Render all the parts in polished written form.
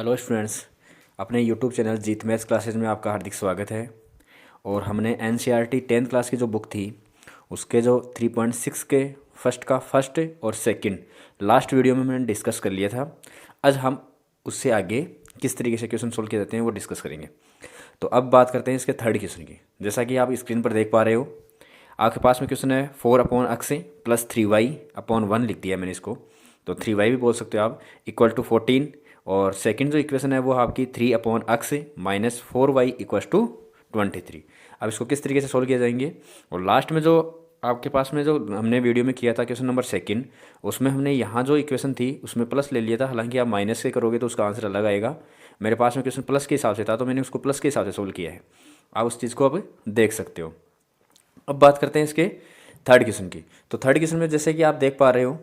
Hello students, अपने YouTube channel जीत maths classes में आपका हार्दिक स्वागत है। और हमने एनसीईआरटी 10th क्लास की जो बुक थी उसके जो 3.6 के फर्स्ट का फर्स्ट और सेकंड लास्ट वीडियो में मैंने डिस्कस कर लिया था। आज हम उससे आगे किस तरीके से क्वेश्चन सोल्व किए जाते हैं वो डिस्कस करेंगे। तो अब बात करते हैं इसके थर्ड क्वेश्चन की। जैसा कि आप स्क्रीन पर देख पा रहे हो, आपके पास में क्वेश्चन है 4/x प्लस 3y/1 लिख दिया मैंने इसको। तो 3y भी बोल सकते हो आप, इक्वल टू 14। और सेकंड जो इक्वेशन है वो आपकी 3/x minus 4y equal to 23। अब इसको किस तरीके से सोल्व किया जाएंगे। और लास्ट में जो आपके पास में जो हमने वीडियो में किया था क्वेश्चन नंबर सेकंड, उसमें हमने यहाँ जो इक्वेशन थी उसमें प्लस ले लिया था। हालांकि आप माइनस से करोगे तो उसका आंसर अलग आएगा। मेरे पास में क्वेश्चन प्लस के हिसाब से था तो मैंने उसको प्लस के हिसाब से सोल्व किया है। आप उस चीज़ को अब देख सकते हो। अब बात करते हैं इसके थर्ड क्वेश्चन की। तो थर्ड क्वेश्चन में जैसे कि आप देख पा रहे हो,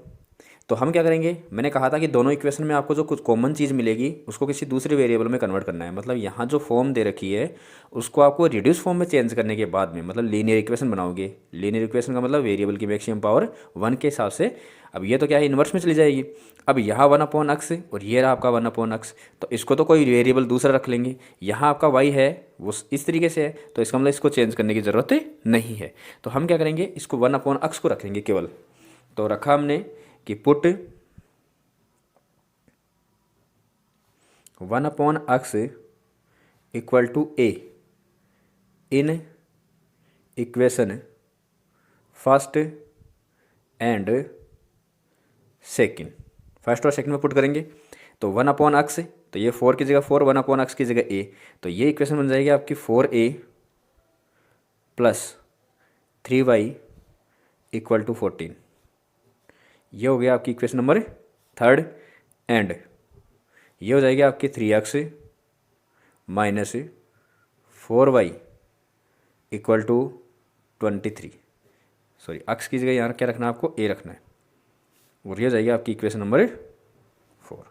तो हम क्या करेंगे, मैंने कहा था कि दोनों इक्वेशन में आपको जो कुछ कॉमन चीज़ मिलेगी उसको किसी दूसरे वेरिएबल में कन्वर्ट करना है। मतलब यहाँ जो फॉर्म दे रखी है उसको आपको रिड्यूस फॉर्म में चेंज करने के बाद में मतलब लीनियर इक्वेशन बनाओगे। लीनियर इक्वेशन का मतलब वेरिएबल की मैक्सिमम पावर 1 के हिसाब से। अब ये तो क्या है, इन्वर्स में चली जाएगी। अब यहाँ 1/x और ये रहा आपका 1/x, तो इसको तो कोई वेरिएबल दूसरा रख लेंगे। यहाँ आपका y है वो इस तरीके से है, तो इसका मतलब इसको चेंज करने की ज़रूरत नहीं है। तो हम क्या करेंगे, इसको 1/x को रखेंगे केवल। तो रखा हमने कि put 1/x equal to a in equation first and second. First और सेकंड में पुट करेंगे तो 1/x, तो ये 4 की जगह 4, 1/x की जगह a, तो ये इक्वेशन बन जाएगी आपकी 4a plus 3y equal to 14। ये हो गया आपकी इक्वेशन नंबर थर्ड। एंड ये हो जाएगी आपकी 3x minus 4y equal to 23। Sorry, x की जगह यहाँ क्या रखना है, आपको a रखना है। और ये हो जाएगी आपकी इक्वेशन नंबर 4।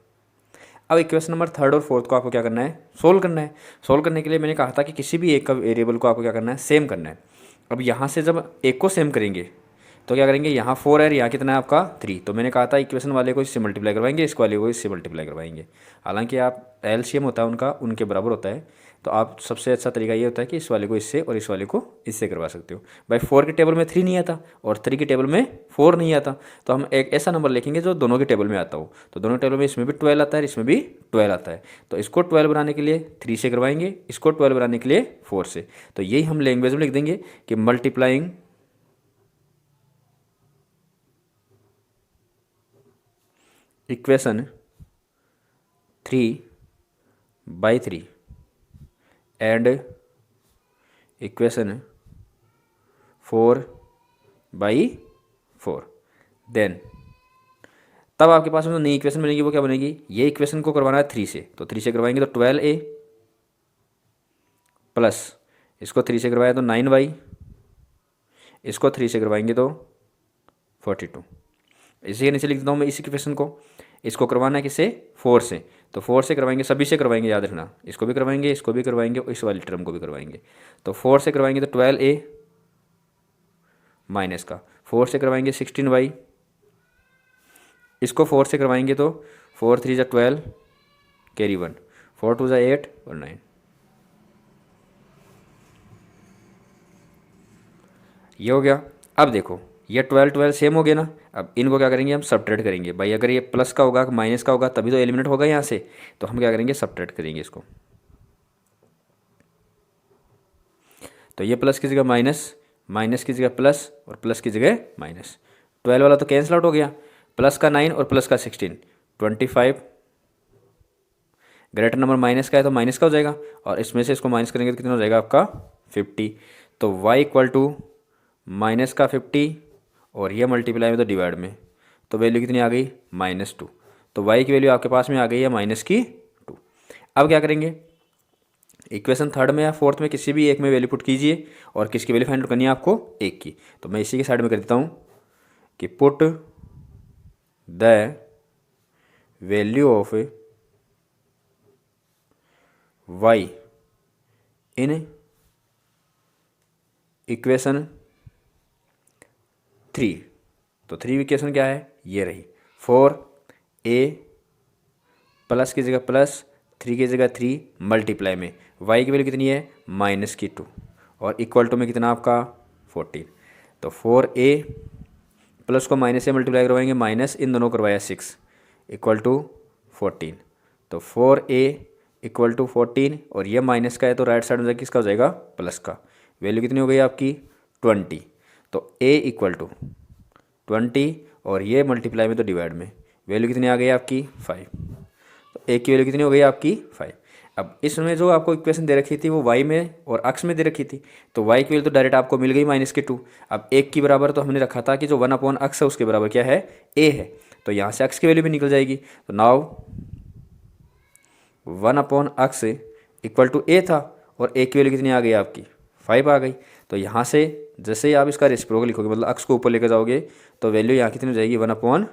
अब इक्वेशन नंबर थर्ड और फोर्थ को आपको क्या करना है, सोल्व करना है। सोल्व करने के लिए मैंने कहा था कि किसी भी एक का वेरिएबल को आपको क्या करना है, सेम करना है। अब यहाँ से जब एक को सेम करेंगे तो क्या करेंगे, यहाँ 4 है, यहाँ कितना है आपका 3। तो मैंने कहा था इक्वेशन वाले को इससे मल्टीप्लाई करवाएंगे, इस वाले को इससे मल्टीप्लाई करवाएंगे। हालांकि आप एलसीएम होता है उनका, उनके बराबर होता है। तो आप सबसे अच्छा तरीका ये होता है कि इस वाले को इससे और इस वाले को इससे करवा सकते हो। भाई 4 के टेबल में 3 नहीं आता और 3 के टेबल में 4 नहीं आता, तो हम एक ऐसा नंबर लिखेंगे जो दोनों के टेबल में आता हो। तो दोनों टेबल में इसमें भी 12 आता है, इसमें भी 12 आता है। तो इसको 12 बनाने के लिए 3 से करवाएंगे, इसको 12 बनाने के लिए 4 से। तो यही हम लैंग्वेज में लिख देंगे कि multiplying equation 3/3 and equation 4/4। Then तब आपके पास में जो नई इक्वेशन बनेगी वो क्या बनेगी, ये इक्वेशन को करवाना है 3 से, तो 3 से करवाएंगे तो 12a प्लस इसको 3 से करवाया तो 9y, इसको 3 से करवाएंगे तो 42। इसी के नीचे लिख देता हूँ मैं इस इक्वेशन को। इसको करवाना है किससे, 4 से, तो 4 से करवाएंगे, सभी से करवाएंगे, याद रखना, इसको भी करवाएंगे, इसको भी करवाएंगे और इस वाली टर्म को भी करवाएंगे। तो 4 से करवाएंगे तो 12a माइनस का 4 से करवाएंगे 16y, इसको 4 से करवाएंगे तो 4 3 = 12 कैरी 1, 4 2 = 8 और 9। ये हो गया। अब देखो ये 12 12 सेम हो गया ना। अब इनको क्या करेंगे, हम सब्ट्रैक्ट करेंगे। भाई अगर ये प्लस का होगा माइनस का होगा तभी तो एलिमिनेट होगा यहाँ से, तो हम क्या करेंगे, सब्ट्रैक्ट करेंगे इसको। तो ये प्लस की जगह माइनस, माइनस की जगह प्लस और प्लस की जगह माइनस। 12 वाला तो कैंसिल आउट हो गया, प्लस का 9 और प्लस का 16 25। ग्रेटर नंबर माइनस का है तो माइनस का हो जाएगा, और इसमें से इसको माइनस करेंगे तो कितना हो जाएगा आपका 50। तो y इक्वल टू माइनस का 50 और ये मल्टीप्लाई में तो डिवाइड में, तो वैल्यू कितनी आ गई, -2। तो y की वैल्यू आपके पास में आ गई है -2। अब क्या करेंगे, इक्वेशन थर्ड में या फोर्थ में किसी भी एक में वैल्यू पुट कीजिए और किसकी वैल्यू फाइंड आउट करनी है आपको, एक की। तो मैं इसी के साइड में कर देता हूँ कि put the value of y in equation 3। तो 3 इक्वेशन क्या है, ये रही 4a प्लस की जगह प्लस 3 की जगह 3 मल्टीप्लाई में y की वैल्यू कितनी है -2 और इक्वल टू में कितना आपका 14। तो 4a प्लस को माइनस से मल्टीप्लाई करवाएंगे, माइनस इन दोनों करवाया 6 इक्वल टू 14। तो 4a इक्वल टू 14 और ये माइनस का है तो राइट साइड में किसका हो जाएगा प्लस का। वैल्यू कितनी हो गई आपकी 20। तो a इक्वल टू 20 और ये मल्टीप्लाई में तो डिवाइड में वैल्यू कितनी आ गई आपकी 5। तो a की वैल्यू कितनी हो गई आपकी 5। अब इसमें जो आपको इक्वेशन दे रखी थी वो y में और अक्ष में दे रखी थी, तो y की वैल्यू तो डायरेक्ट आपको मिल गई -2। अब 1 की बराबर तो हमने रखा था कि जो 1 अक्ष है उसके बराबर क्या है a है, तो यहाँ से अक्ष की वैल्यू भी निकल जाएगी। तो नाउ 1 अक्ष इक्वल टू a था और a की वैल्यू कितनी आ गई आपकी 5 आ गई। तो यहाँ से जैसे ही आप इसका रेसिप्रोकल लिखोगे मतलब अक्ष को ऊपर लेकर जाओगे तो वैल्यू यहाँ कितनी हो जाएगी 1/5।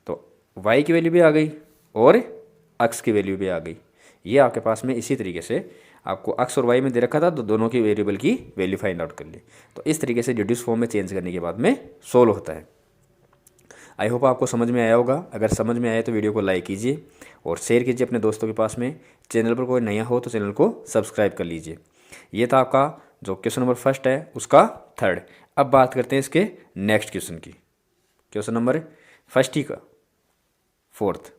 तो y की वैल्यू भी आ गई और अक्ष की वैल्यू भी आ गई। ये आपके पास में इसी तरीके से आपको अक्ष और y में दे रखा था तो दोनों की वेरिएबल की वैल्यू फाइंड आउट कर ली। तो इस तरीके से रिड्यूस फॉर्म में चेंज करने के बाद में सोल्व होता है। आई होप आपको समझ में आया होगा। अगर समझ में आया तो वीडियो को लाइक कीजिए और शेयर कीजिए अपने दोस्तों के पास में। चैनल पर कोई नया हो तो चैनल को सब्सक्राइब कर लीजिए। ये था आपका जो क्वेश्चन नंबर फर्स्ट है उसका थर्ड। अब बात करते हैं इसके नेक्स्ट क्वेश्चन की। क्वेश्चन नंबर फर्स्ट ही का फोर्थ।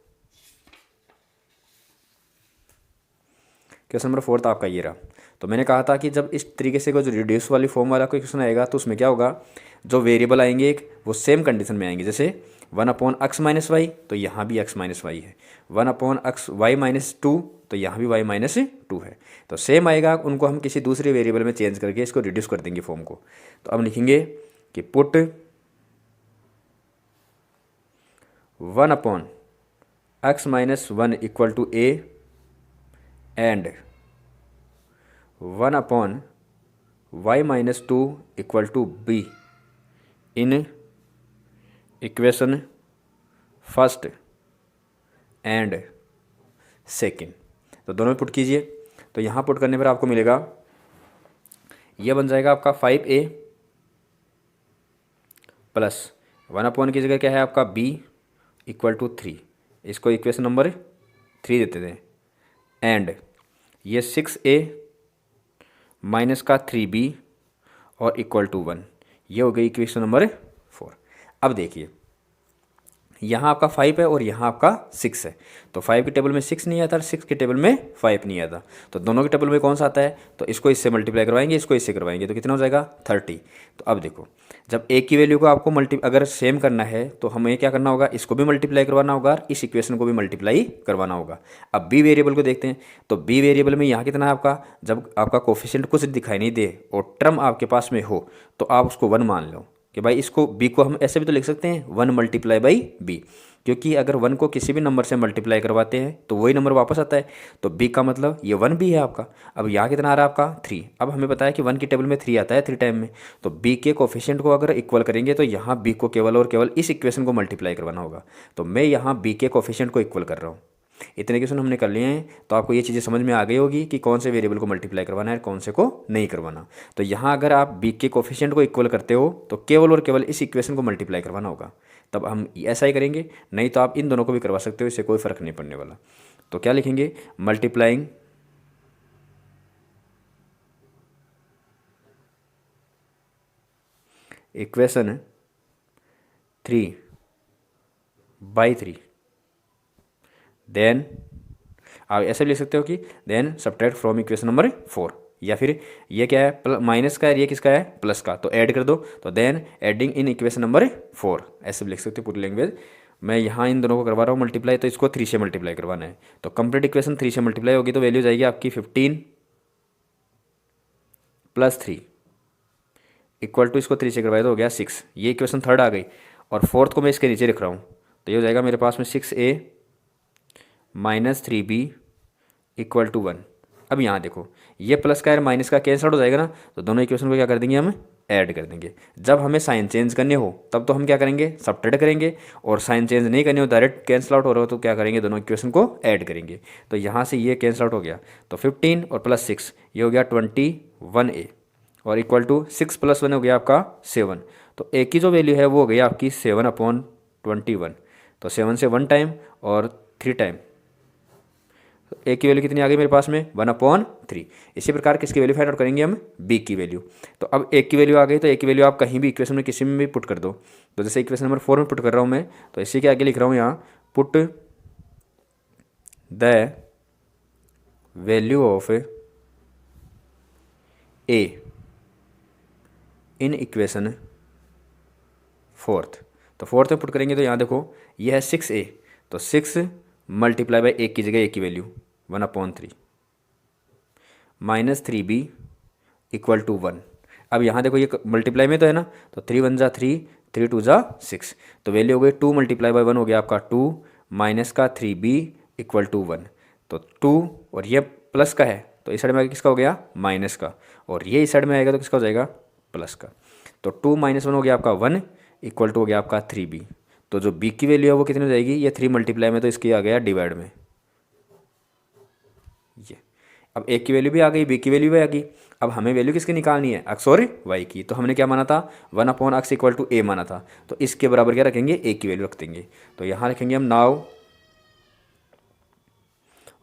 क्वेश्चन नंबर फोर्थ आपका ये रहा। तो मैंने कहा था कि जब इस तरीके से कोई जो रिड्यूस वाली फॉर्म वाला कोई क्वेश्चन आएगा तो उसमें क्या होगा, जो वेरिएबल आएंगे एक वो सेम कंडीशन में आएंगे। जैसे 1/x माइनस वाई तो यहाँ भी x माइनस वाई है, 1/x y माइनस 2 तो यहाँ भी y माइनस 2 है। तो सेम आएगा, उनको हम किसी दूसरे वेरिएबल में चेंज करके इसको रिड्यूस कर देंगे फॉर्म को। तो अब लिखेंगे कि put 1/x minus 1 equal to a and 1/y minus 2 equal to b in equation first and second. तो दोनों पुट कीजिए। तो यहाँ पुट करने पर आपको मिलेगा, यह बन जाएगा आपका 5a प्लस 1 की जगह क्या है आपका b इक्वल टू 3। इसको इक्वेशन नंबर 3 देते थे। एंड ये 6a माइनस का 3b और इक्वल टू 1। ये हो गई इक्वेशन नंबर 4। अब देखिए यहाँ आपका 5 है और यहाँ आपका 6 है। तो 5 की टेबल में 6 नहीं आता, 6 की टेबल में 5 नहीं आता। तो दोनों की टेबल में कौन सा आता है, तो इसको इससे मल्टीप्लाई करवाएंगे, इसको इससे करवाएंगे तो कितना हो जाएगा 30। तो अब देखो जब एक की वैल्यू को आपको अगर सेम करना है तो हमें क्या करना होगा, इसको भी मल्टीप्लाई करवाना होगा, इस इक्वेशन को भी मल्टीप्लाई करवाना होगा। अब बी वेरिएबल को देखते हैं। तो बी वेरिएबल में यहाँ कितना है आपका, जब आपका कोफिशिएंट कुछ दिखाई नहीं दे और टर्म आपके पास में हो तो आप उसको 1 मान लो कि भाई इसको b को हम ऐसे भी तो लिख सकते हैं 1 मल्टीप्लाई बाई b, क्योंकि अगर 1 को किसी भी नंबर से मल्टीप्लाई करवाते हैं तो वही नंबर वापस आता है। तो b का मतलब ये 1 भी है आपका। अब यहाँ कितना आ रहा है आपका 3। अब हमें पता है कि 1 की टेबल में 3 आता है 3 टाइम में। तो b के कोफिशिएंट को अगर इक्वल करेंगे तो यहाँ b को केवल और केवल इस इक्वेशन को मल्टीप्लाई करवाना होगा। तो मैं यहाँ b के कोफिशिएंट को इक्वल कर रहा हूँ। इतने क्वेश्चन हमने कर लिए हैं तो आपको ये चीज़ें समझ में आ गई होगी कि कौन से वेरिएबल को मल्टीप्लाई करवाना है और कौन से को नहीं करवाना। तो यहाँ अगर आप b के कोफिशिएंट को इक्वल करते हो तो केवल और केवल इस इक्वेशन को मल्टीप्लाई करवाना होगा, तब हम ऐसा ही करेंगे। नहीं तो आप इन दोनों को भी करवा सकते हो, इससे कोई फ़र्क नहीं पड़ने वाला। तो क्या लिखेंगे, मल्टीप्लाइंग इक्वेशन 3/3 देन आप ऐसे लिख सकते हो कि then subtract from equation number 4। या फिर ये क्या है माइनस का है, ये किसका है प्लस का, तो ऐड कर दो। तो then adding in equation number 4 ऐसे भी लिख सकते हो पूरी लैंग्वेज। मैं यहाँ इन दोनों को करवा रहा हूँ मल्टीप्लाई, तो इसको 3 से मल्टीप्लाई करवाना है। तो कंप्लीट इक्वेशन 3 से मल्टीप्लाई होगी तो वैल्यू जाएगी आपकी 15 प्लस 3 इक्वल टू, इसको 3 से करवाए तो हो गया 6। ये इक्वेशन थर्ड आ गई और फोर्थ को मैं इसके नीचे रख रहा हूँ। तो ये हो जाएगा मेरे पास में 6a minus 3b equal to 1। अब यहाँ देखो ये प्लस का और माइनस का कैंसल आउट हो जाएगा ना, तो दोनों इक्वेशन को क्या कर देंगे हम ऐड कर देंगे। जब हमें साइन चेंज करने हो तब तो हम क्या करेंगे सब्ट्रैक्ट करेंगे, और साइन चेंज नहीं करने हो डायरेक्ट कैंसल आउट हो रहा हो तो क्या करेंगे दोनों इक्वेशन को ऐड करेंगे। तो यहाँ से ये कैंसल आउट हो गया, तो 15 और प्लस 6 ये हो गया 21a और इक्वल टू 6 + 1 हो गया आपका 7। तो a की जो वैल्यू है वो हो गई आपकी 7/3। 21। तो 7 से 1 टाइम और 3 टाइम, तो ए की वैल्यू कितनी आ गई मेरे पास में 1/3। इसी प्रकार किसकी वैल्यू फाइंड आउट करेंगे हम, बी की वैल्यू। तो अब ए की वैल्यू आ गई, तो ए की वैल्यू आप कहीं भी इक्वेशन में किसी में भी पुट कर दो। तो जैसे इक्वेशन नंबर 4 में पुट कर रहा हूँ मैं, तो इसी के आगे लिख रहा हूँ यहाँ, put the value of A in equation 4। तो 4 में पुट करेंगे तो यहाँ देखो ये है 6a, तो 6 मल्टीप्लाई बाई ए की जगह ए की value 1/3 minus 3b equal to 1। अब यहाँ देखो ये मल्टीप्लाई में तो है ना, तो 3 1 जा 3, 3 2 जा 6, तो वैल्यू हो गई 2 मल्टीप्लाई बाई 1 हो गया आपका 2 माइनस का 3b इक्वल टू 1। तो 2 और ये प्लस का है, तो इस साइड में आएगा किसका हो गया माइनस का, और ये इस साइड में आएगा तो किसका हो जाएगा प्लस का। तो 2 माइनस 1 हो गया आपका 1 इक्वल टू हो गया आपका 3b। तो जो b की वैल्यू है वो कितनी हो जाएगी, ये 3 मल्टीप्लाई में तो इसकी आ गया डिवाइड में ये। अब ए की वैल्यू भी आ गई, बी की वैल्यू भी आ गई। अब हमें वैल्यू किसकी निकालनी है, एक्स और वाई की। तो हमने क्या माना था 1/x इक्वल टू ए माना था, तो इसके बराबर क्या रखेंगे ए की वैल्यू रख देंगे। तो यहाँ रखेंगे हम now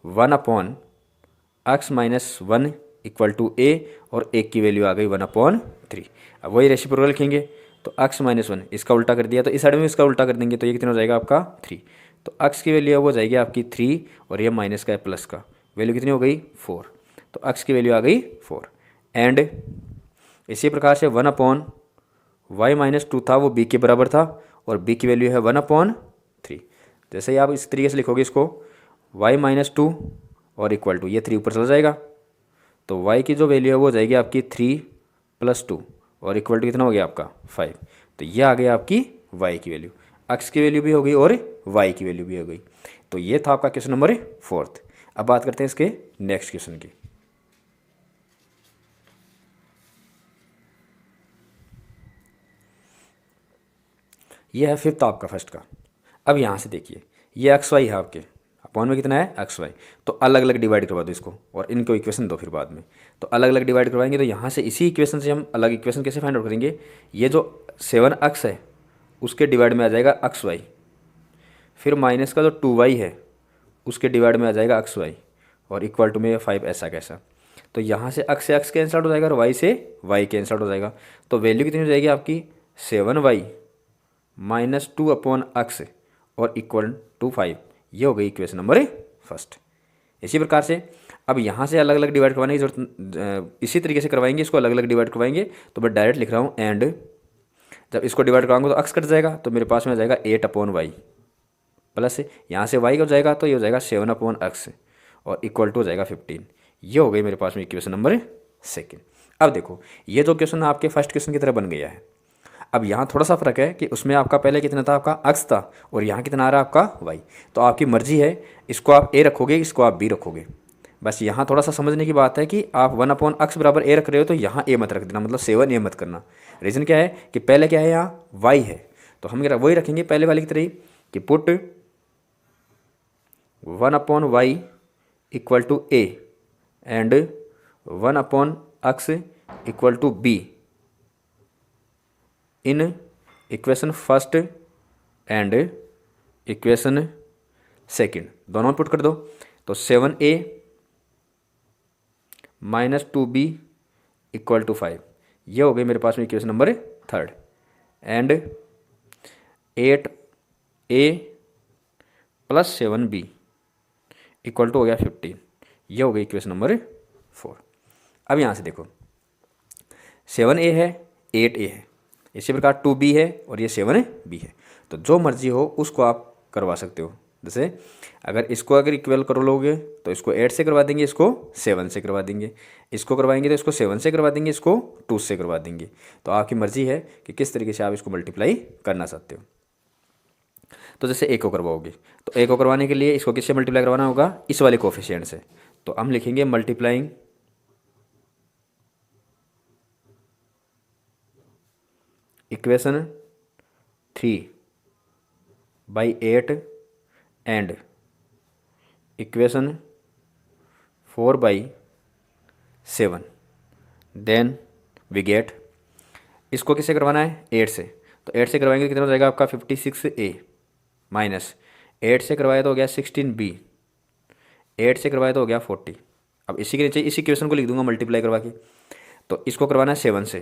1/x minus 1 equal to A, और ए की वैल्यू आ गई 1/3। अब वही रेसिप्रोकल लिखेंगे, तो x माइनस 1 इसका उल्टा कर दिया, तो इस साइड में इसका उल्टा कर देंगे, तो ये कितना हो जाएगा आपका 3। तो x की वैल्यू है वो जाएगी आपकी 3, और ये माइनस का है प्लस का, वैल्यू कितनी हो गई 4। तो x की वैल्यू आ गई 4। एंड इसी प्रकार से 1/y माइनस 2 था, वो b के बराबर था, और b की वैल्यू है 1/3। जैसे ही आप इस तरीके से लिखोगे इसको, y माइनस 2 और इक्वल टू ये 3 ऊपर चला जाएगा, तो y की जो वैल्यू है वो जाएगी आपकी 3 + 2 और इक्वल टू कितना हो गया आपका 5। तो ये आ गया आपकी y की वैल्यू, x की वैल्यू भी हो गई और y की वैल्यू भी हो गई। तो ये था आपका क्वेश्चन नंबर 4। अब बात करते हैं इसके नेक्स्ट क्वेश्चन की। ये है 5th आपका फर्स्ट का। अब यहाँ से देखिए ये XY है आपके, अपॉन में कितना है XY, तो अलग अलग डिवाइड करवा दो इसको, और इनको इक्वेशन दो फिर बाद में। तो अलग अलग डिवाइड करवाएंगे, तो यहाँ से इसी इक्वेशन से हम अलग इक्वेशन कैसे फाइंड आउट करेंगे, ये जो 7x है उसके डिवाइड में आ जाएगा XY, फिर माइनस का जो 2y है उसके डिवाइड में आ जाएगा XY, और इक्वल टू में 5 ऐसा कैसा। तो यहाँ से x कैंसल आउट हो जाएगा और y से y कैंसल आउट हो जाएगा। तो वैल्यू कितनी हो जाएगी आपकी 7y माइनस 2/x और इक्वल टू 5। ये हो गई इक्वेशन नंबर फर्स्ट। इसी प्रकार से अब यहाँ से अलग अलग डिवाइड करवाने की जरूरत, इसी तरीके से करवाएंगे, इसको अलग अलग डिवाइड करवाएंगे। तो मैं डायरेक्ट लिख रहा हूँ, एंड जब इसको डिवाइड करवाऊंगा तो x कट जाएगा, तो मेरे पास में आ जाएगा 8/y प्लस यहाँ से y हो जाएगा, तो ये हो जाएगा 7/x और इक्वल टू हो जाएगा 15। ये हो गई मेरे पास में इक्वेशन नंबर 2। अब देखो ये जो क्वेश्चन आपके फर्स्ट क्वेश्चन की तरह बन गया है। अब यहाँ थोड़ा सा फर्क है कि उसमें आपका पहले कितना था, आपका x था, और यहाँ कितना आ रहा है आपका y। तो आपकी मर्जी है, इसको आप a रखोगे, इसको आप b रखोगे। बस यहाँ थोड़ा सा समझने की बात है कि आप 1/x बराबर a रख रहे हो, तो यहाँ a मत रख देना, मतलब 7a मत करना। रीज़न क्या है कि पहले क्या है, यहाँ y है, तो हम वही रखेंगे पहले वाली की तरह ही, कि put 1/y equal to a and 1/x equal to b in equation first and equation second, दोनों पुट कर दो। तो 7a minus 2b equal to 5। ये हो गई मेरे पास में equation number 3। And 8a plus 7b equal to हो गया 15। ये हो गई इक्वेशन नंबर 4। अब यहाँ से देखो 7a है, 8a है, इसी प्रकार 2b है और ये 7b है। तो जो मर्जी हो उसको आप करवा सकते हो। जैसे अगर इसको अगर इक्वल कर लोगे तो इसको 8 से करवा देंगे, इसको 7 से करवा देंगे, इसको करवाएंगे तो इसको 7 से करवा देंगे, इसको 2 से करवा देंगे। तो आपकी मर्जी है कि किस तरीके से आप इसको मल्टीप्लाई करना चाहते हो। तो जैसे ए को करवाओगे, तो ए को करवाने के लिए इसको किससे मल्टीप्लाई करवाना होगा, इस वाले कोफिशिएंट से। तो हम लिखेंगे multiplying equation 3/8 and equation 4/7, then we get, इसको किससे करवाना है 8 से। तो 8 से करवाएंगे तो कितना हो जाएगा आपका 56a माइनस 8 से करवाया तो हो गया 16b, 8 से करवाया तो हो गया 40। अब इसी के नीचे इसी क्वेश्चन को लिख दूंगा मल्टीप्लाई करवा के। तो इसको करवाना है 7 से,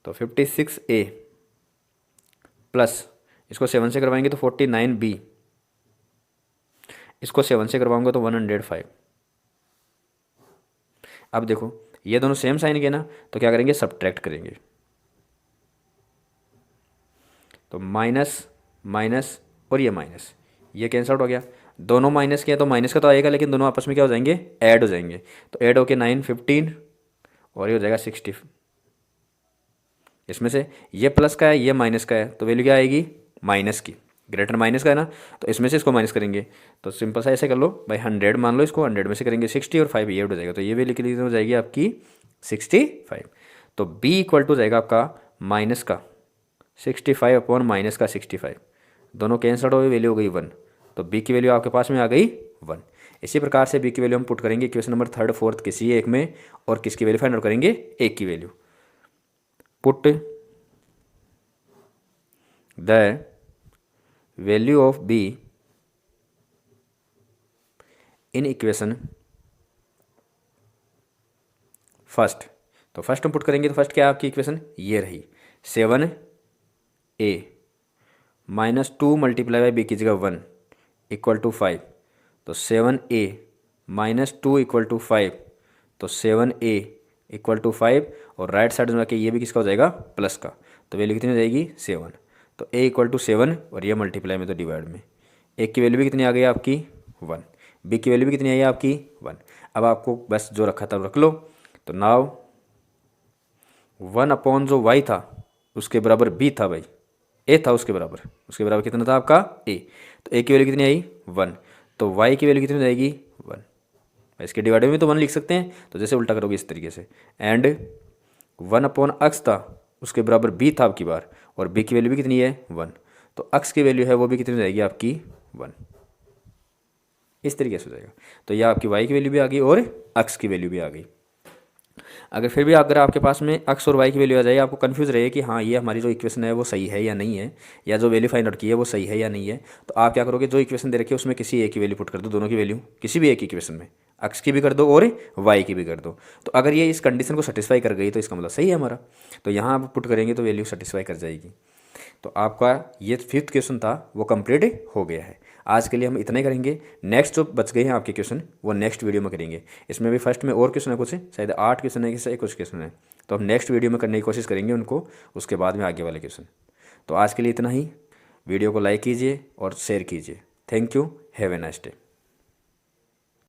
तो 56a प्लस इसको 7 से करवाएंगे तो 49b, इसको 7 से करवाऊंगा तो 105। अब देखो ये दोनों सेम साइन के ना, तो क्या करेंगे, सब्ट्रैक्ट करेंगे। तो माइनस माइनस और ये माइनस, ये कैंसल आउट हो गया। दोनों माइनस के हैं तो माइनस का तो आएगा, लेकिन दोनों आपस में क्या हो जाएंगे, ऐड हो जाएंगे। तो ऐड होके 9 15 और ये हो जाएगा 60। इसमें से ये प्लस का है ये माइनस का है, तो वैल्यू क्या आएगी, माइनस की। ग्रेटर माइनस का है ना, तो इसमें से इसको माइनस करेंगे। तो सिंपल सा ऐसे कर लो भाई, 100 मान लो इसको, 100 में से करेंगे 60 और 5 ये हो जाएगा। तो ये वैल्यू कितनी हो जाएगी आपकी 65। तो b इक्वल टू जाएगा आपका माइनस का 65 अपॉन माइनस का 65, दोनों कैंसल हो गए, वैल्यू हो गई 1। तो b की वैल्यू आपके पास में आ गई 1। इसी प्रकार से b की वैल्यू हम पुट करेंगे क्वेश्चन नंबर 3rd 4th किसी एक में, और किसकी वैल्यू फाइंड आउट करेंगे, एक की value. Put the value of b in equation first. तो फर्स्ट हम पुट करेंगे, तो फर्स्ट क्या है आपकी इक्वेशन, ये रही 7a minus 2 multiply by B की जगह 1 इक्वल टू 5। तो 7a माइनस 2 इक्वल टू 5, तो 7a इक्वल टू 5, और राइट साइड में जाके ये भी किसका हो जाएगा, प्लस का। तो वैल्यू कितनी हो जाएगी 7। तो a इक्वल टू 7 और ये मल्टीप्लाई में तो डिवाइड में, a की वैल्यू भी कितनी आ गई आपकी 1, b की वैल्यू भी कितनी आई है आपकी 1। अब आपको बस जो रखा था रख लो। तो नाउ 1 अपॉन जो y था उसके बराबर b था भाई, a था उसके बराबर कितना था आपका a। तो a की वैल्यू कितनी आई 1, तो y की वैल्यू कितनी हो जाएगी 1। इसके डिवाइड में तो 1 लिख सकते हैं, तो जैसे उल्टा करोगे इस तरीके से। एंड 1 अपॉन x था उसके बराबर b था आपकी बार, और b की वैल्यू भी कितनी है 1। तो x की वैल्यू है वो भी कितनी हो जाएगी आपकी 1। इस तरीके से हो जाएगा। तो यह आपकी y की वैल्यू भी आ गई और x की वैल्यू भी आ गई। अगर फिर भी अगर आपके पास में x और y की वैल्यू आ जाए, आपको कंफ्यूज रहे कि हाँ ये हमारी जो इक्वेशन है वो सही है या नहीं है, या जो वैल्यू फाइंड आउट की है वो सही है या नहीं है, तो आप क्या करोगे, जो इक्वेशन दे रखी है उसमें किसी एक की वैल्यू पुट कर दो, दोनों की वैल्यू किसी भी एक इक्वेशन में x की भी कर दो और y की भी कर दो। तो अगर ये इस कंडीशन को सेटिस्फाई कर गई तो इसका मतलब सही है हमारा। तो यहाँ आप पुट करेंगे तो वैल्यू सेटिस्फाई कर जाएगी। तो आपका ये 5th क्वेश्चन था वो कंप्लीट हो गया है। आज के लिए हम इतना ही करेंगे। नेक्स्ट जो बच गए हैं आपके क्वेश्चन वो नेक्स्ट वीडियो में करेंगे। इसमें भी फर्स्ट में और क्वेश्चन है कुछ, शायद 8 क्वेश्चन है कि कुछ क्वेश्चन है, तो हम नेक्स्ट वीडियो में करने की कोशिश करेंगे उनको, उसके बाद में आगे वाले क्वेश्चन। तो आज के लिए इतना ही। वीडियो को लाइक कीजिए और शेयर कीजिए। Thank you, have a nice day.